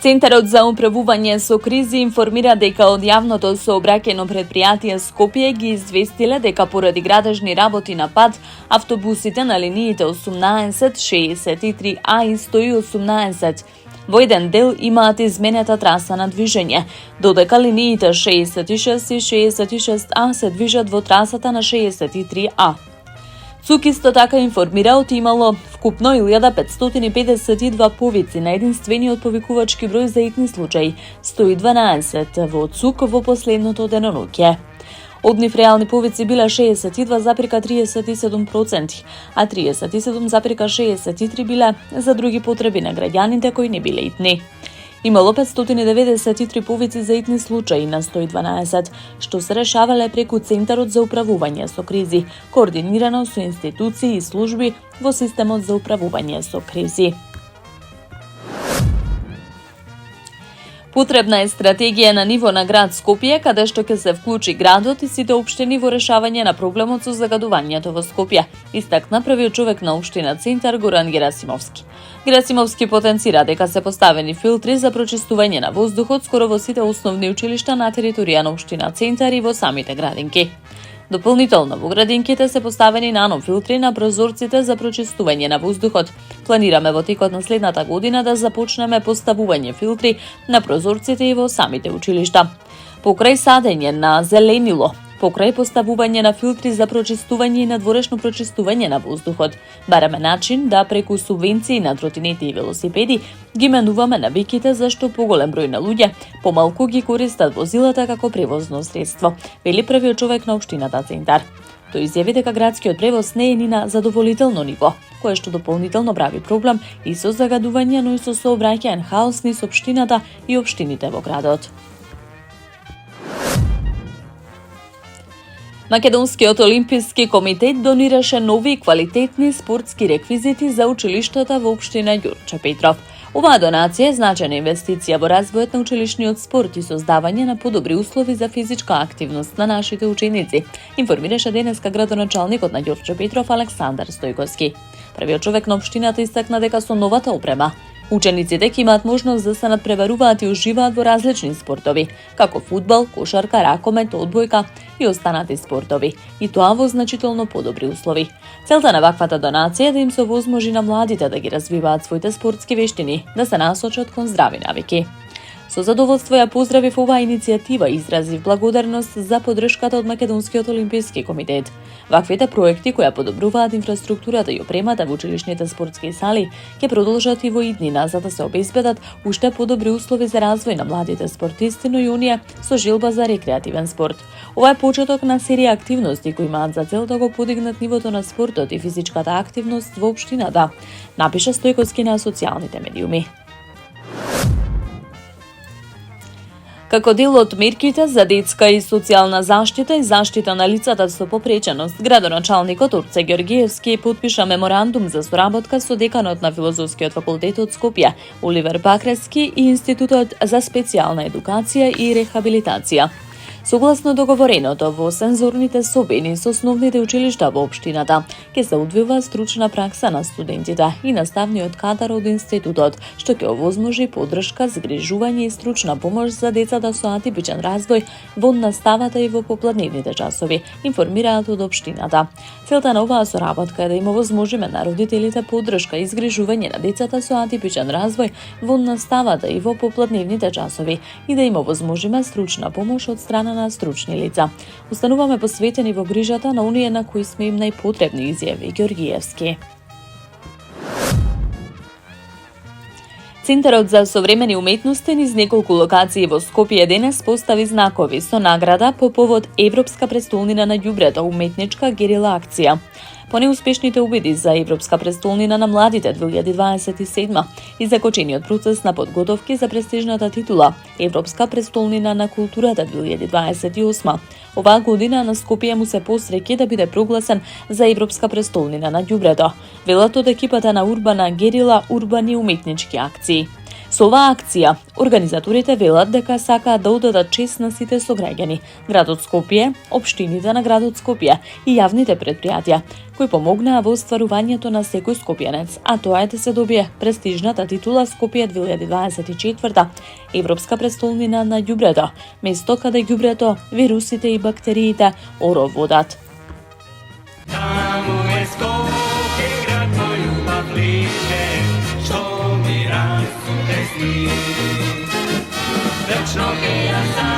Центарот за управување со кризи информира дека од јавното сообраќајно предпријатие Скопје ги известиле дека поради градежни работи на пат, автобусите на линиите 18, 63А и 118 во еден дел имаат изменета траса на движење, додека линиите 66 и 66А се движат во трасата на 63А. ЦУК исто така информира имало вкупно 1552 повици на единствениот повикувачки број за итни случаи, 112 во ЦУК во последното деноноќе. Од нив реални повици биле 62,37%, а 37,63% биле за други потреби на граѓаните кои не биле итни. Имало 593 повици за итни случаи на 112, што се решавале преку Центарот за управување со кризи, координирано со институции и служби во системот за управување со кризи. Потребна е стратегија на ниво на град Скопје, каде што ќе се вклучи градот и сите општини во решавање на проблемот со загадувањето во Скопје, истакна првиот човек на општина Центар Горан Герасимовски. Герасимовски потенцира дека се поставени филтри за прочистување на воздухот скоро во сите основни училишта на територија на општина Центар и во самите градинки. Дополнително во градинките се поставени нанофилтри на прозорците за прочистување на воздухот. Планираме во текот на следната година да започнеме поставување филтри на прозорците и во самите училишта. Покрај садење на зеленило, покрај поставување на филтри за прочистување и надворешно прочистување на воздухот, бараме начин да преку субвенции на тротинети и велосипеди ги менуваме навиките зашто поголем број на луѓе помалку ги користат возилата како превозно средство, вели првиот човек на општината Центар. Тој изјави дека градскиот превоз не е ни на задоволително ниво, кое што дополнително прави проблем и со загадување, но и со сообраќаен хаос низ општината и општините во градот. Македонскиот олимписки комитет донираше нови квалитетни спортски реквизити за училиштата во општина Ѓурче Петров. Оваа донација е значајна инвестиција во развојот на училишниот спорт и создавање на подобри услови за физичка активност на нашите ученици, информираше денеска градоначалникот на Ѓурче Петров Александар Стојковски. Првиот човек на општината истакна дека со новата опрема учениците ќе имаат можност да се надпреваруваат и уживаат во различни спортови, како фудбал, кошарка, ракомет, одбојка и останати спортови, и тоа во значително подобри услови. Целта на ваквата донација е да им се овозможи на младите да ги развиваат своите спортски вештини, да се насочат кон здрави навики. Со задоволство ја поздравив оваа иницијатива и изразив благодарност за поддршката од Македонскиот олимписки комитет. Ваквите проекти кои подобруваат инфраструктурата и опремата во училишните спортски сали ќе продолжат и во иднина за да се обезбедат уште подобри услови за развој на младите спортисти, но и оние со желба за рекреативен спорт. Ова е почеток на серија активности кои имаат за цел да го подигнат нивото на спортот и физичката активност во општината, напиша Стојковски на социјалните медиуми. Како дел од мерките за детска и социјална заштита и заштита на лицата со попреченост, градоначалникот Орце Ѓоргиевски потпиша меморандум за соработка со деканот на Филозофскиот факултет од Скопје, Оливер Бакрески и Институтот за специјална едукација и рехабилитација. Согласно договореното во сензорните собени со основните училишта во општината, ќе се одвива стручна пракса на студентите и наставниот кадар од институтот, што ќе овозможи поддршка, згрижување и стручна помош за децата со атипичен развој во наставата и во попладневните часови, информираат од општината. Целта на оваа соработка е да им овозможиме на родителите поддршка и згрижување на децата со атипичен развој во наставата и во попладневните часови и да им овозможиме стручна помош од страна на стручни лица. Остануваме посветени во грижата на оние на кои сме им најпотребни, изјави Ѓоргиевски. Центарот за современи уметности низ неколку локации во Скопје денес постави знакови со награда по повод Европска престолнина на ѓубрето, уметничка герила акција. По неуспешните обиди за Европска престолнина на младите 2027 и закочениот процес на подготовки за престижната титула Европска престолнина на културата 2028. Оваа година на Скопје му се посреќи да биде прогласен за Европска престолнина на ѓубрето, велат од екипата на Урбана Герила урбани уметнички акции. Со оваа акција, организаторите велат дека сакаат да одадат чест на сите сограѓани, градот Скопје, општините на градот Скопје и јавните предпријатија, кои помогнаа во остварувањето на секој скопјанец, а тоа е да се добие престижната титула Скопје 2024, Европска престолнина на ѓубрето, место каде ѓубрето, вирусите и бактериите оро водат. Таму е Скопје, град мој љубав лише, што ми разум тесни. Вечно ќе ја